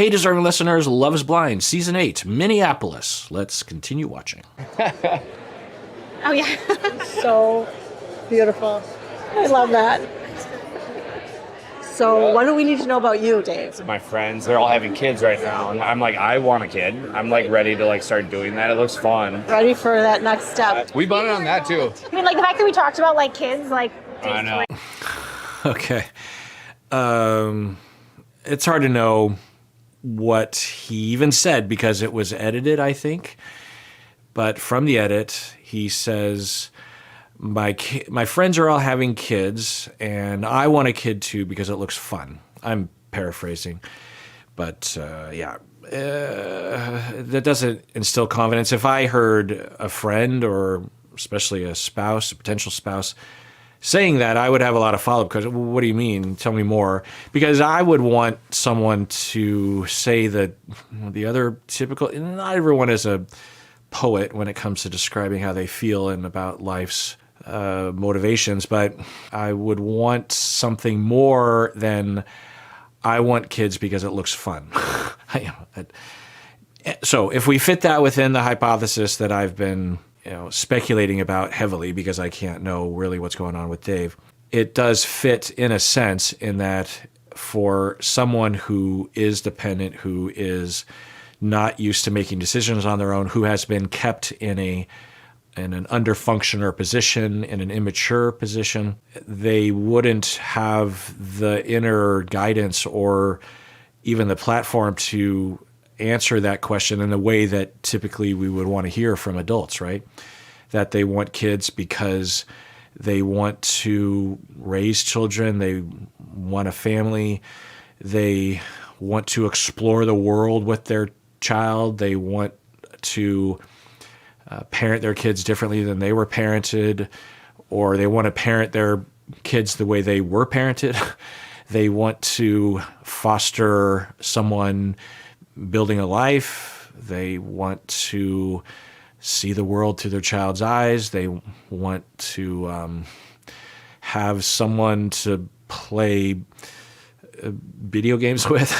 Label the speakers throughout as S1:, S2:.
S1: Hey, deserving listeners, Love is Blind, Season 8, Minneapolis. Let's continue watching.
S2: Oh, yeah.
S3: So beautiful. I love that. So what do we need to know about you, Dave?
S4: My friends, they're all having kids right now, and I'm like, I want a kid. I'm like ready to like start doing that. It looks fun.
S3: Ready for that next step?
S5: We bonded on that too.
S2: I mean, like the fact that we talked about like kids, like.
S4: I know.
S1: Okay. It's hard to know what he even said because it was edited, I think. But from the edit, he says, my friends are all having kids, and I want a kid too because it looks fun. I'm paraphrasing. But, that doesn't instill confidence. If I heard a friend or especially a spouse, a potential spouse, saying that, I would have a lot of follow-up questions. What do you mean? Tell me more. Because I would want someone to say that the other typical, not everyone is a poet when it comes to describing how they feel and about life's motivations, but I would want something more than I want kids because it looks fun. So if we fit that within the hypothesis that I've been speculating about heavily because I can't know really what's going on with Dave, it does fit in a sense in that for someone who is dependent, who is not used to making decisions on their own, who has been kept in an under-functioner position, in an immature position, they wouldn't have the inner guidance or even the platform to answer that question in the way that typically we would want to hear from adults, right? That they want kids because they want to raise children, they want a family, they want to explore the world with their child, they want to parent their kids differently than they were parented, or they want to parent their kids the way they were parented. They want to foster someone building a life. They want to see the world through their child's eyes. They want to have someone to play video games with.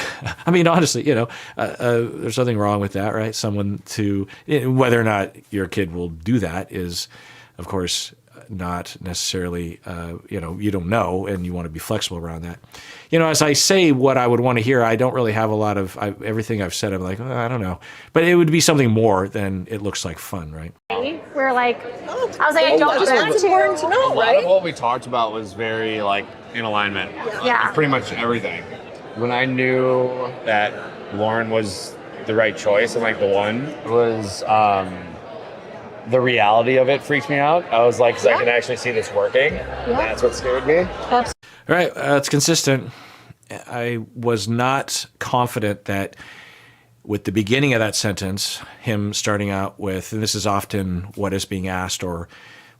S1: I mean, honestly, there's nothing wrong with that, right? Someone to, whether or not your kid will do that is, of course, not necessarily, you don't know, and you want to be flexible around that. As I say what I would want to hear, I don't really have a lot of, everything I've said, I'm like, I don't know. But it would be something more than it looks like fun, right?
S2: We're like, I was like, I don't
S3: That's important to know,
S4: A lot
S3: right?
S4: of what we talked about was very like in alignment.
S2: Yeah.
S4: Pretty much everything. When I knew that Lauren was the right choice and like the one was, the reality of it freaked me out. I was like, because I can actually see this working. That's what scared me.
S1: All right, it's consistent. I was not confident that with the beginning of that sentence, him starting out with, and this is often what is being asked or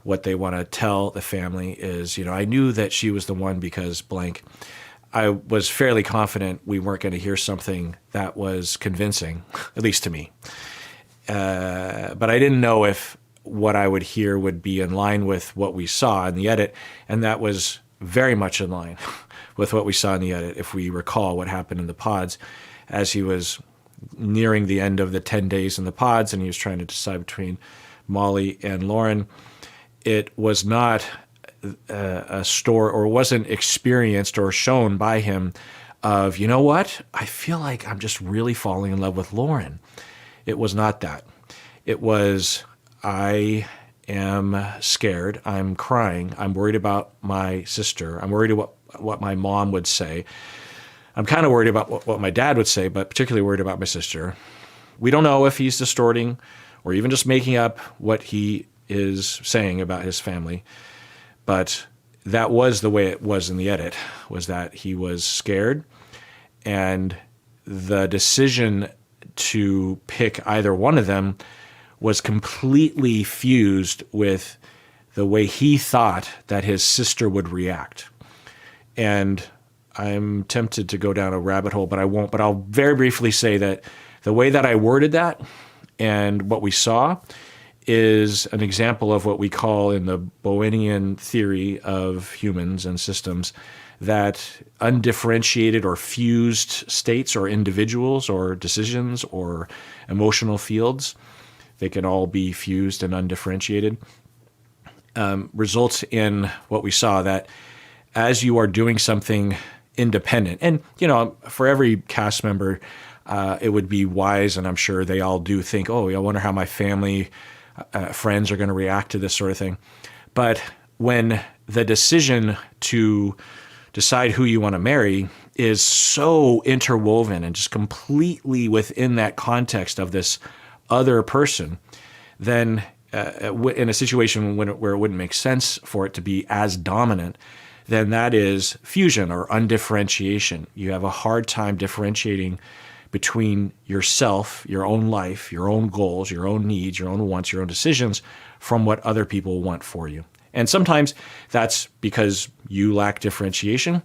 S1: what they want to tell the family is, I knew that she was the one because blank. I was fairly confident we weren't going to hear something that was convincing, at least to me. But I didn't know if what I would hear would be in line with what we saw in the edit, and that was very much in line with what we saw in the edit. If we recall what happened in the pods, as he was nearing the end of the 10 days in the pods and he was trying to decide between Molly and Lauren, it was not a story or wasn't experienced or shown by him of, you know what, I feel like I'm just really falling in love with Lauren. It was not that. It was, I am scared. I'm crying. I'm worried about my sister. I'm worried about what my mom would say. I'm kind of worried about what my dad would say, but particularly worried about my sister. We don't know if he's distorting or even just making up what he is saying about his family. But that was the way it was in the edit, was that he was scared. And the decision to pick either one of them was completely fused with the way he thought that his sister would react. And I'm tempted to go down a rabbit hole, but I won't. But I'll very briefly say that the way that I worded that and what we saw is an example of what we call in the Bohemian theory of humans and systems that undifferentiated or fused states or individuals or decisions or emotional fields, they can all be fused and undifferentiated, results in what we saw, that as you are doing something independent, and for every cast member, it would be wise, and I'm sure they all do think, oh, I wonder how my family, friends are going to react to this sort of thing. But when the decision to decide who you want to marry is so interwoven and just completely within that context of this other person, then in a situation where it wouldn't make sense for it to be as dominant, then that is fusion or undifferentiation. You have a hard time differentiating between yourself, your own life, your own goals, your own needs, your own wants, your own decisions from what other people want for you. And sometimes that's because you lack differentiation.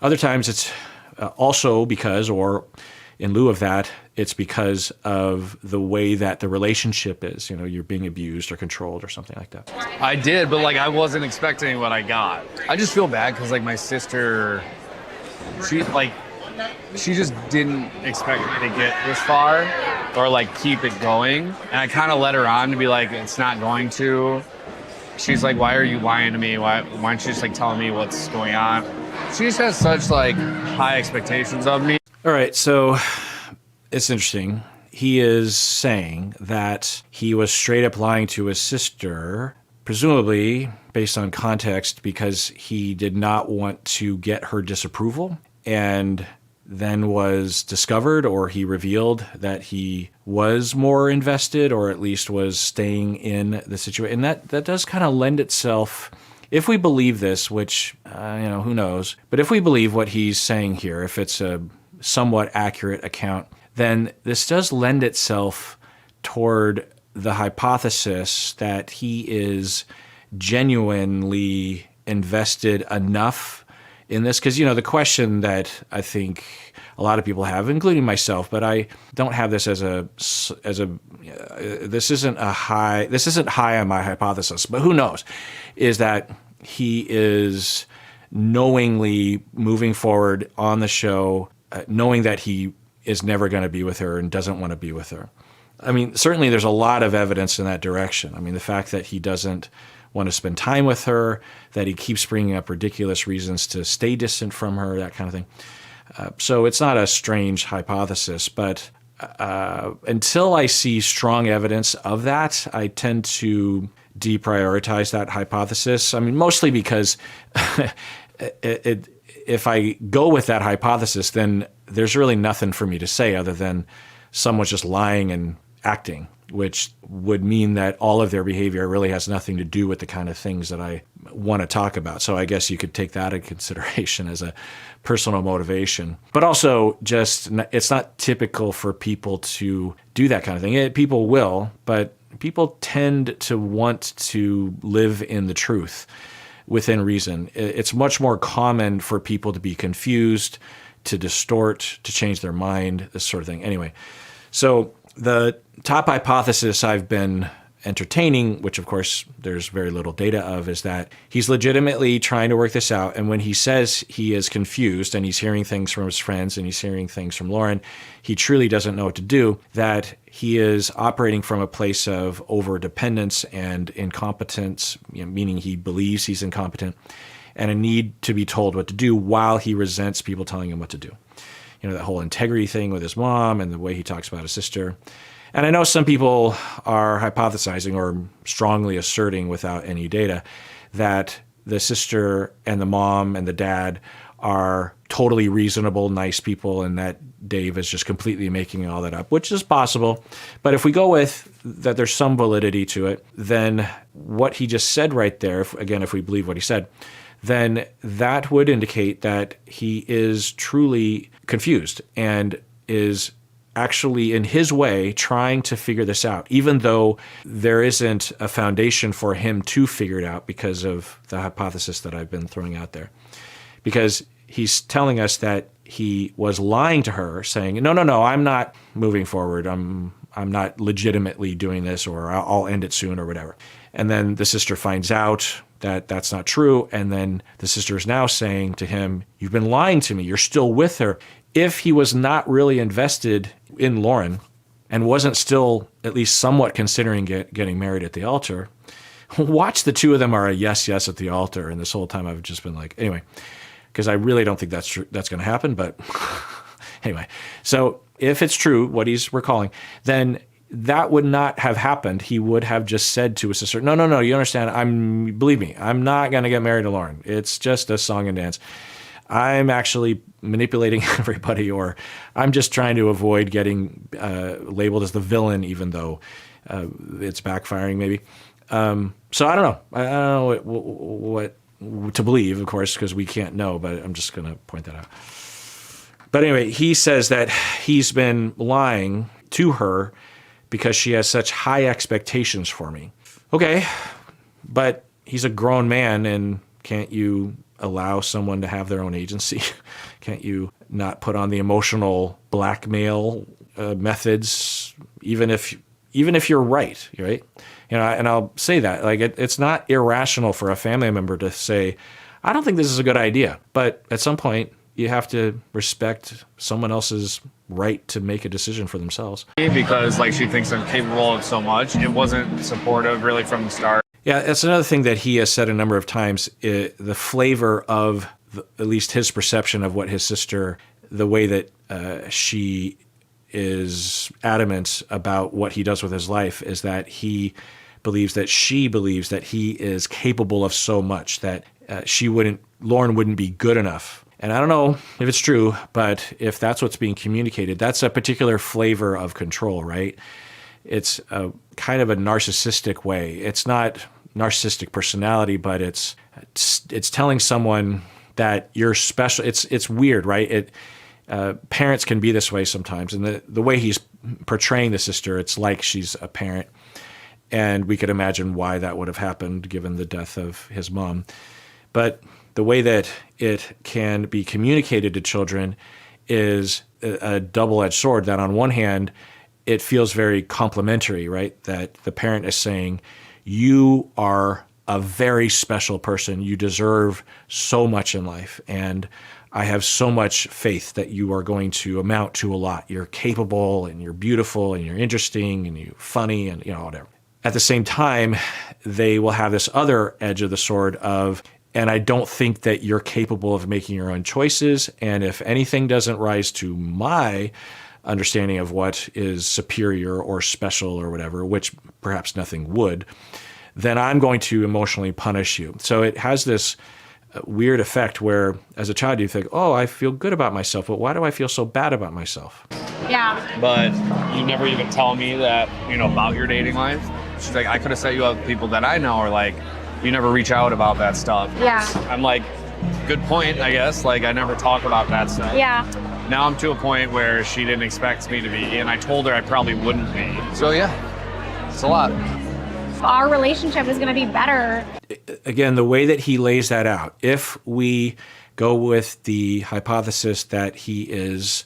S1: Other times it's also because, or in lieu of that, it's because of the way that the relationship is. You're being abused or controlled or something like that.
S4: I did, but I wasn't expecting what I got. I just feel bad because my sister, she just didn't expect me to get this far or keep it going. And I kind of led her on to be it's not going to. She's like, why are you lying to me? Why aren't you just telling me what's going on? She just has such high expectations of me.
S1: All right, so it's interesting. He is saying that he was straight up lying to his sister, presumably based on context, because he did not want to get her disapproval, and then was discovered, or he revealed that he was more invested, or at least was staying in the situation. And that does kind of lend itself, if we believe this, which, who knows, but if we believe what he's saying here, if it's a somewhat accurate account, then this does lend itself toward the hypothesis that he is genuinely invested enough in this. Because, the question that I think a lot of people have, including myself, but I don't have this this isn't high on my hypothesis, but who knows, is that he is knowingly moving forward on the show, knowing that he is never going to be with her and doesn't want to be with her. I mean, certainly there's a lot of evidence in that direction. I mean, the fact that he doesn't want to spend time with her, that he keeps bringing up ridiculous reasons to stay distant from her, that kind of thing. So it's not a strange hypothesis, but until I see strong evidence of that, I tend to deprioritize that hypothesis. I mean, mostly because if I go with that hypothesis, then there's really nothing for me to say other than someone's just lying and acting, which would mean that all of their behavior really has nothing to do with the kind of things that I want to talk about. So I guess you could take that into consideration as a personal motivation. But also, just it's not typical for people to do that kind of thing. People will, but people tend to want to live in the truth within reason. It's much more common for people to be confused, to distort, to change their mind, this sort of thing. Anyway, so the top hypothesis I've been entertaining, which of course there's very little data of, is that he's legitimately trying to work this out. And when he says he is confused and he's hearing things from his friends and he's hearing things from Lauren, he truly doesn't know what to do, that he is operating from a place of over-dependence and incompetence, meaning he believes he's incompetent, and a need to be told what to do while he resents people telling him what to do. That whole integrity thing with his mom and the way he talks about his sister. And I know some people are hypothesizing or strongly asserting without any data that the sister and the mom and the dad are totally reasonable, nice people, and that Dave is just completely making all that up, which is possible. But if we go with that there's some validity to it, then what he just said right there, if we believe what he said, then that would indicate that he is truly confused and is actually, in his way, trying to figure this out, even though there isn't a foundation for him to figure it out because of the hypothesis that I've been throwing out there. Because he's telling us that he was lying to her, saying, no, I'm not moving forward. I'm not legitimately doing this, or I'll end it soon, or whatever. And then the sister finds out that that's not true. And then the sister is now saying to him, you've been lying to me. You're still with her. If he was not really invested in Lauren and wasn't still at least somewhat considering getting married at the altar, watch the two of them are a yes at the altar. And this whole time I've just been like, anyway, because I really don't think that's true. That's going to happen. But anyway, so if it's true, what he's recalling, then that would not have happened. He would have just said to his sister, no, you understand. Believe me, I'm not going to get married to Lauren. It's just a song and dance. I'm actually manipulating everybody, or I'm just trying to avoid getting labeled as the villain, even though it's backfiring maybe. So I don't know. I don't know what to believe, of course, because we can't know, but I'm just going to point that out. But anyway, he says that he's been lying to her because she has such high expectations for me. Okay, but he's a grown man, and can't you allow someone to have their own agency? Can't you not put on the emotional blackmail methods, even if you're right? Right? And I'll say that, like, it's not irrational for a family member to say, I don't think this is a good idea. But at some point, you have to respect someone else's right to make a decision for themselves.
S4: Because like she thinks I'm capable of so much, it wasn't supportive really from the start.
S1: Yeah, that's another thing that he has said a number of times. The flavor of at least his perception of what his sister, the way that she is adamant about what he does with his life, is that she believes that he is capable of so much that Lauren wouldn't be good enough. And I don't know if it's true, but if that's what's being communicated, that's a particular flavor of control, right? It's a kind of a narcissistic way. It's not narcissistic personality, but it's telling someone that you're special. It's weird, right? Parents can be this way sometimes. And the way he's portraying the sister, it's like she's a parent. And we could imagine why that would have happened given the death of his mom. But the way that it can be communicated to children is a double-edged sword, that on one hand, it feels very complimentary, right? That the parent is saying, you are a very special person. You deserve so much in life. And I have so much faith that you are going to amount to a lot. You're capable, and you're beautiful, and you're interesting, and you're funny, and whatever. At the same time, they will have this other edge of the sword of, and I don't think that you're capable of making your own choices. And if anything doesn't rise to my understanding of what is superior or special or whatever, which perhaps nothing would, then I'm going to emotionally punish you. So it has this weird effect where, as a child, you think, oh, I feel good about myself, but why do I feel so bad about myself?
S2: Yeah.
S4: But you never even tell me that, about your dating life. She's like, I could have set you up with people that I know, or like, you never reach out about that stuff.
S2: Yeah.
S4: I'm like, good point, I guess. Like, I never talk about that stuff.
S2: Yeah.
S4: Now I'm to a point where she didn't expect me to be, and I told her I probably wouldn't be. So yeah, it's a lot.
S2: Our relationship is going to be better.
S1: Again, the way that he lays that out, if we go with the hypothesis that he is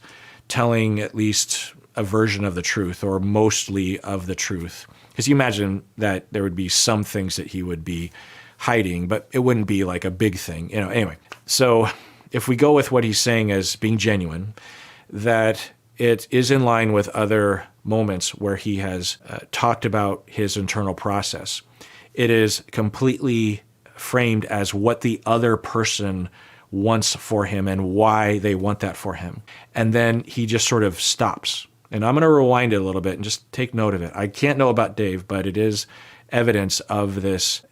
S1: telling at least a version of the truth, or mostly of the truth, because you imagine that there would be some things that he would be hiding, but it wouldn't be like a big thing. Anyway, so if we go with what he's saying as being genuine, that it is in line with other moments where he has talked about his internal process. It is completely framed as what the other person wants for him and why they want that for him. And then he just sort of stops. And I'm going to rewind it a little bit and just take note of it. I can't know about Dave, but it is evidence of this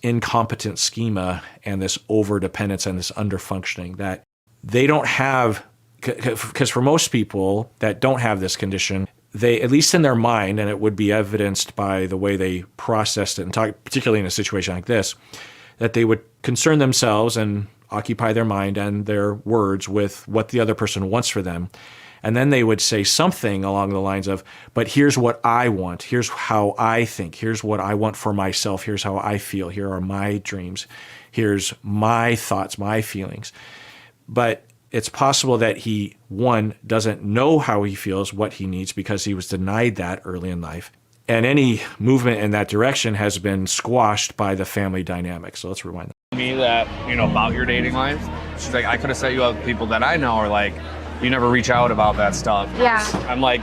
S1: incompetent schema and this overdependence and this underfunctioning that they don't have. Because for most people that don't have this condition, they, at least in their mind, and it would be evidenced by the way they processed it and talk, particularly in a situation like this, that they would concern themselves and occupy their mind and their words with what the other person wants for them. And then they would say something along the lines of, but here's what I want. Here's how I think. Here's what I want for myself. Here's how I feel. Here are my dreams. Here's my thoughts, my feelings. But it's possible that he, one, doesn't know how he feels, what he needs, because he was denied that early in life. And any movement in that direction has been squashed by the family dynamic. So let's rewind that.
S4: Me that, about your dating life. She's like, I could have set you up with people that I know are like, you never reach out about that stuff.
S2: Yeah.
S4: I'm like,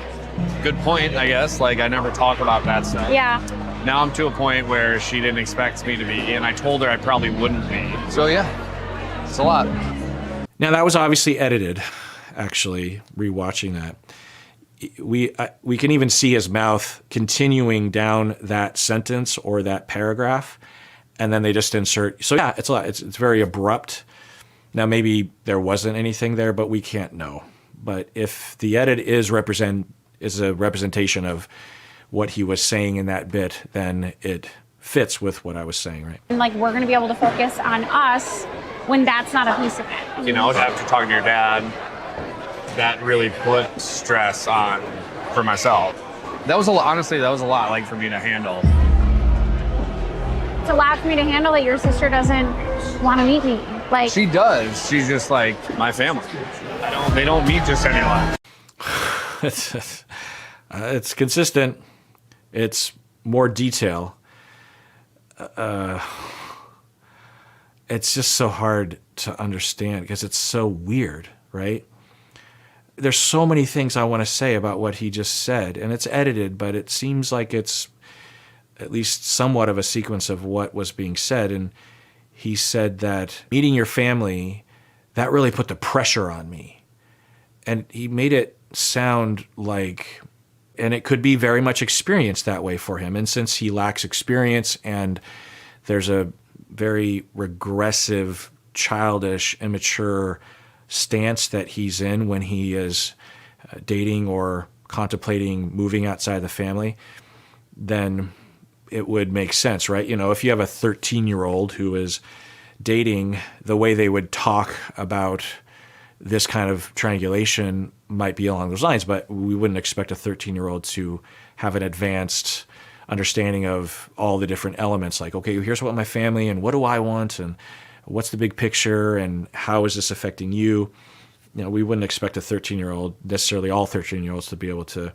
S4: good point, I guess. Like, I never talk about that stuff.
S2: Yeah.
S4: Now I'm to a point where she didn't expect me to be, and I told her I probably wouldn't be. So yeah, it's a lot.
S1: Now that was obviously edited, actually, rewatching that. We can even see his mouth continuing down that sentence or that paragraph, and then they just insert. So yeah, it's a lot. It's very abrupt. Now maybe there wasn't anything there, but we can't know. But if the edit is a representation of what he was saying in that bit, then it fits with what I was saying, right?
S2: And like, we're going to be able to focus on us when that's not a piece of it.
S4: After talking to your dad, that really put stress on for myself. That was honestly, that was a lot, like, for me to handle.
S2: It's a lot for me to handle that your sister doesn't want to meet me. Like,
S4: She does. She's just like my family. They don't meet just anyone.
S1: It's consistent. It's more detail. It's just so hard to understand because it's so weird, right? There's so many things I want to say about what he just said, and it's edited, but it seems like it's at least somewhat of a sequence of what was being said. And he said that meeting your family, that really put the pressure on me. And he made it sound like, and it could be very much experienced that way for him. And since he lacks experience and there's a very regressive, childish, immature stance that he's in when he is dating or contemplating moving outside the family, then it would make sense, right? If you have a 13-year-old who is dating, the way they would talk about this kind of triangulation might be along those lines, but we wouldn't expect a 13-year-old to have an advanced understanding of all the different elements, like, okay, here's what my family and what do I want and what's the big picture and how is this affecting you? We wouldn't expect a 13-year-old, necessarily all 13-year-olds, to be able to,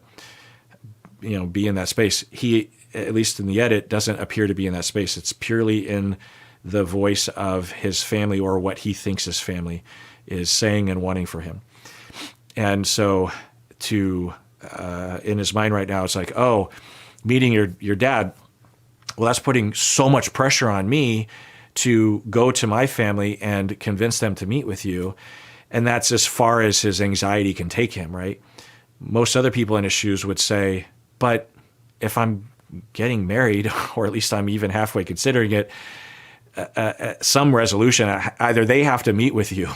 S1: be in that space. He, at least in the edit, doesn't appear to be in that space. It's purely in the voice of his family or what he thinks his family is saying and wanting for him. And so in his mind right now, it's like, oh, meeting your dad, well, that's putting so much pressure on me to go to my family and convince them to meet with you. And that's as far as his anxiety can take him, right? Most other people in his shoes would say, but if I'm getting married, or at least I'm even halfway considering it, some resolution, either they have to meet with you,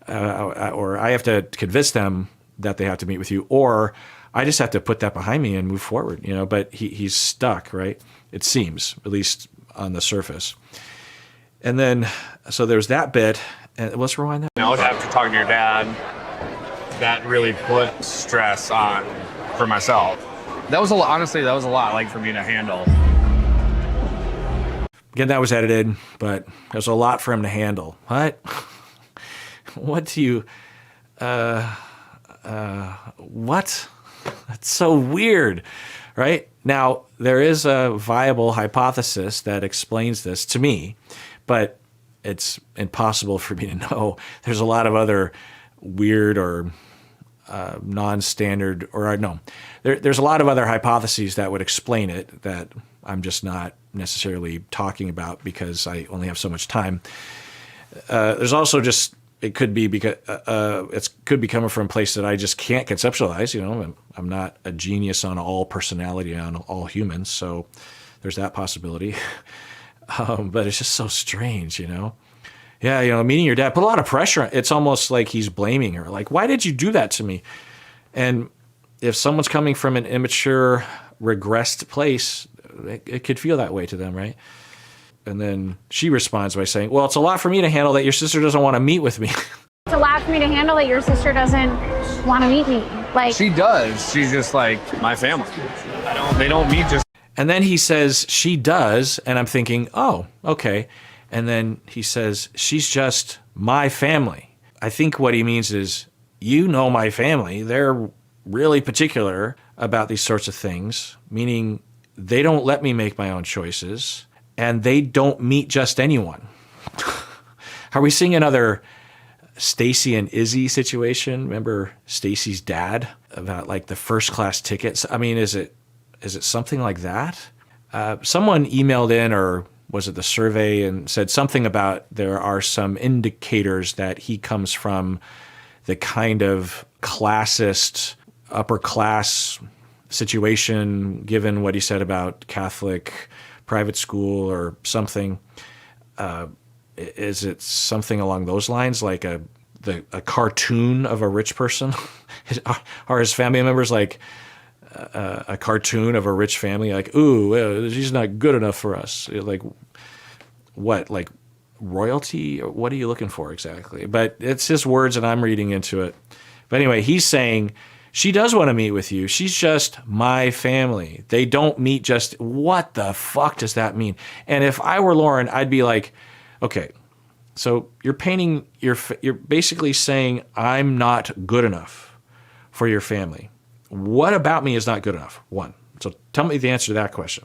S1: or I have to convince them that they have to meet with you, or I just have to put that behind me and move forward, but he's stuck, right? It seems, at least on the surface. And then, so there's that bit, and let's rewind that.
S4: After talking to your dad, that really put stress on for myself. That was honestly, that was a lot, like, for me to handle.
S1: Again, that was edited, but it was a lot for him to handle. What? What do you, what? That's so weird, right? Now, there is a viable hypothesis that explains this to me, but it's impossible for me to know. There's a lot of other weird or non-standard, or no, there's a lot of other hypotheses that would explain it that I'm just not necessarily talking about because I only have so much time. There's also just, it could be because it could be coming from a place that I just can't conceptualize. I'm not a genius on all personality, on all humans, so there's that possibility. But it's just so strange, Yeah, meeting your dad put a lot of pressure. It's almost like he's blaming her. Like, why did you do that to me? And if someone's coming from an immature, regressed place, it could feel that way to them, right? And then she responds by saying, well, it's a lot for me to handle that your sister doesn't want to meet with me.
S2: it's a lot for me to handle that your sister doesn't want to meet me. Like,
S4: She does. She's just like my family. They don't meet just.
S1: And then he says, she does. And I'm thinking, oh, okay. And then he says, she's just my family. I think what he means is, my family. They're really particular about these sorts of things, meaning they don't let me make my own choices, and they don't meet just anyone. Are we seeing another Stacy and Izzy situation? Remember Stacy's dad about like the first class tickets? I mean, is it something like that? Someone emailed in, or was it the survey, and said something about there are some indicators that he comes from the kind of classist, upper class situation, given what he said about Catholic private school or something. Is it something along those lines, like a cartoon of a rich person? Are his family members like a cartoon of a rich family? Like, ooh, she's not good enough for us. Like, what? Like royalty? Or what are you looking for exactly? But it's his words, and I'm reading into it. But anyway, he's saying she does want to meet with you. She's just my family. They don't meet just. What the fuck does that mean? And if I were Lauren, I'd be like, okay, so you're basically saying I'm not good enough for your family. What about me is not good enough? One. So tell me the answer to that question.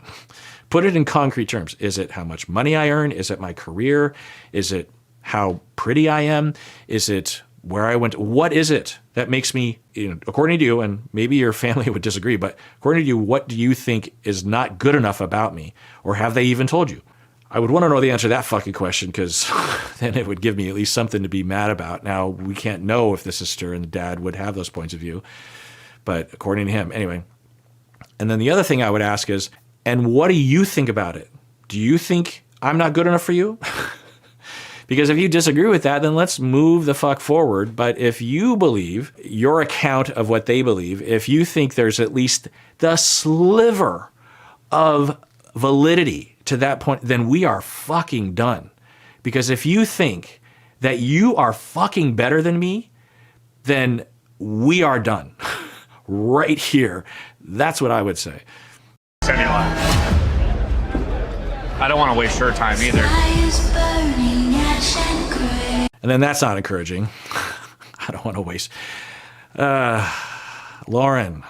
S1: Put it in concrete terms. Is it how much money I earn? Is it my career? Is it how pretty I am? Is it where I went? What is it that makes me, according to you, and maybe your family would disagree, but according to you, what do you think is not good enough about me? Or have they even told you? I would want to know the answer to that fucking question, because then it would give me at least something to be mad about. Now, we can't know if the sister and the dad would have those points of view, but according to him, anyway. And then the other thing I would ask is, and what do you think about it? Do you think I'm not good enough for you? Because if you disagree with that, then let's move the fuck forward. But if you believe your account of what they believe, if you think there's at least the sliver of validity to that point, then we are fucking done. Because if you think that you are fucking better than me, then we are done. Right here. That's what I would say.
S4: I don't want to waste your time either.
S1: And then that's not encouraging. I don't want to waste. Lauren,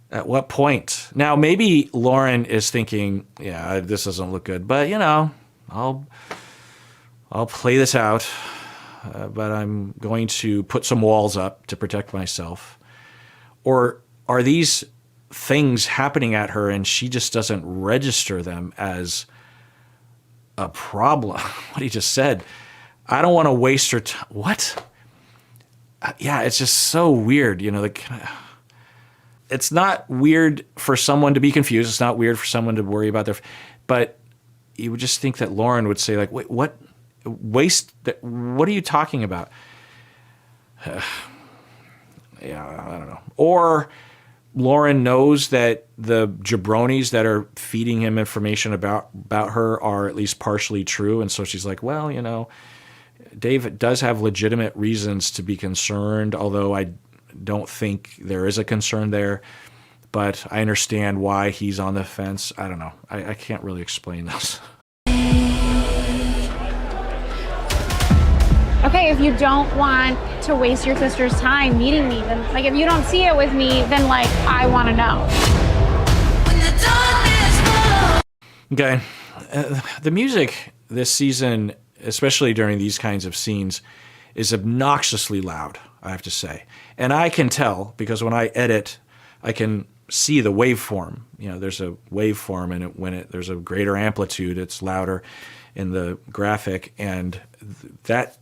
S1: at what point? Now, maybe Lauren is thinking, yeah, this doesn't look good, but I'll play this out, but I'm going to put some walls up to protect myself. Or are these things happening at her and she just doesn't register them as a problem? What he just said. I don't want to waste her time. What? Yeah, it's just so weird. It's not weird for someone to be confused. It's not weird for someone to worry about but you would just think that Lauren would say, like, wait, what? What are you talking about? Yeah, I don't know. Or Lauren knows that the jabronis that are feeding him information about her are at least partially true. And so she's like, well, Dave does have legitimate reasons to be concerned, although I don't think there is a concern there. But I understand why he's on the fence. I don't know. I can't really explain this.
S2: Okay, if you don't want to waste your sister's time meeting me, then like if you don't see it with me, then like I want to know.
S1: Okay. The music this season, especially during these kinds of scenes, is obnoxiously loud, I have to say. And I can tell because when I edit, I can see the waveform. There's a waveform, and when there's a greater amplitude, it's louder in the graphic, and that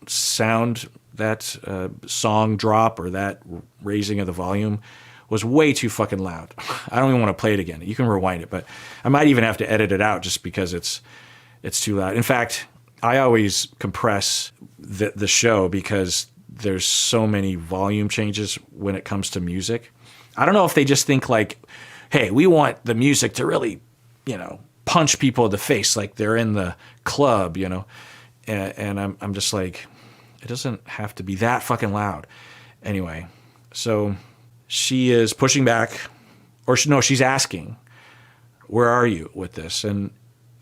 S1: sound, that song drop or that raising of the volume was way too fucking loud. I don't even want to play it again. You can rewind it, but I might even have to edit it out just because it's too loud. In fact, I always compress the show because there's so many volume changes when it comes to music. I don't know if they just think like, hey, we want the music to really, punch people in the face like they're in the club, And I'm just like, it doesn't have to be that fucking loud. Anyway, so she is pushing back, she's asking, where are you with this? And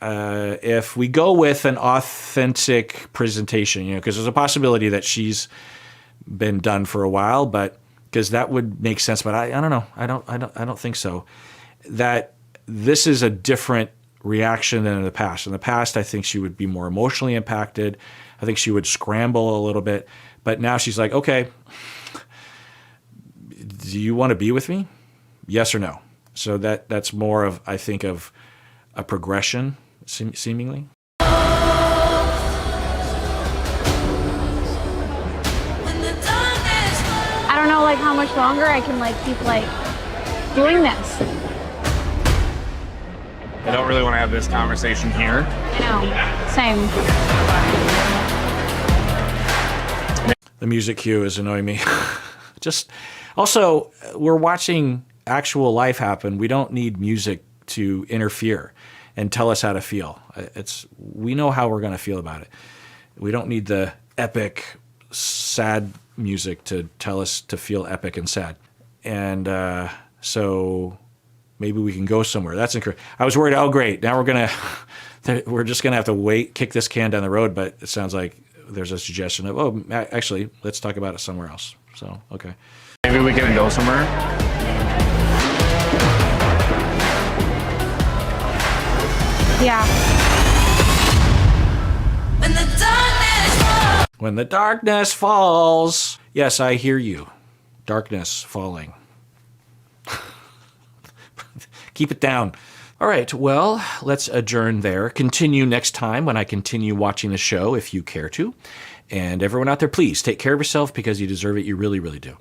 S1: if we go with an authentic presentation, because there's a possibility that she's been done for a while, but because that would make sense. But I don't know. I don't think so. That this is a different reaction than in the past. In the past, I think she would be more emotionally impacted. I think she would scramble a little bit. But now she's like, okay, do you want to be with me? Yes or no? So that's more of, I think, of a progression, seemingly.
S2: I don't know like how much longer I can like keep like doing this.
S4: I don't really want to have this conversation here.
S2: I know. Same.
S1: The music cue is annoying me. Just also, we're watching actual life happen. We don't need music to interfere and tell us how to feel. We know how we're going to feel about it. We don't need the epic, sad music to tell us to feel epic and sad. And so maybe we can go somewhere. That's encouraging. I was worried, oh, great. Now we're just going to have to kick this can down the road. But it sounds like there's a suggestion of, oh, actually, let's talk about it somewhere else. So, okay.
S4: Maybe we can go somewhere.
S2: Yeah.
S1: When the darkness falls. Yes, I hear you. Darkness falling. Keep it down. All right, well, let's adjourn there. Continue next time when I continue watching the show, if you care to. And everyone out there, please take care of yourself because you deserve it. You really, really do.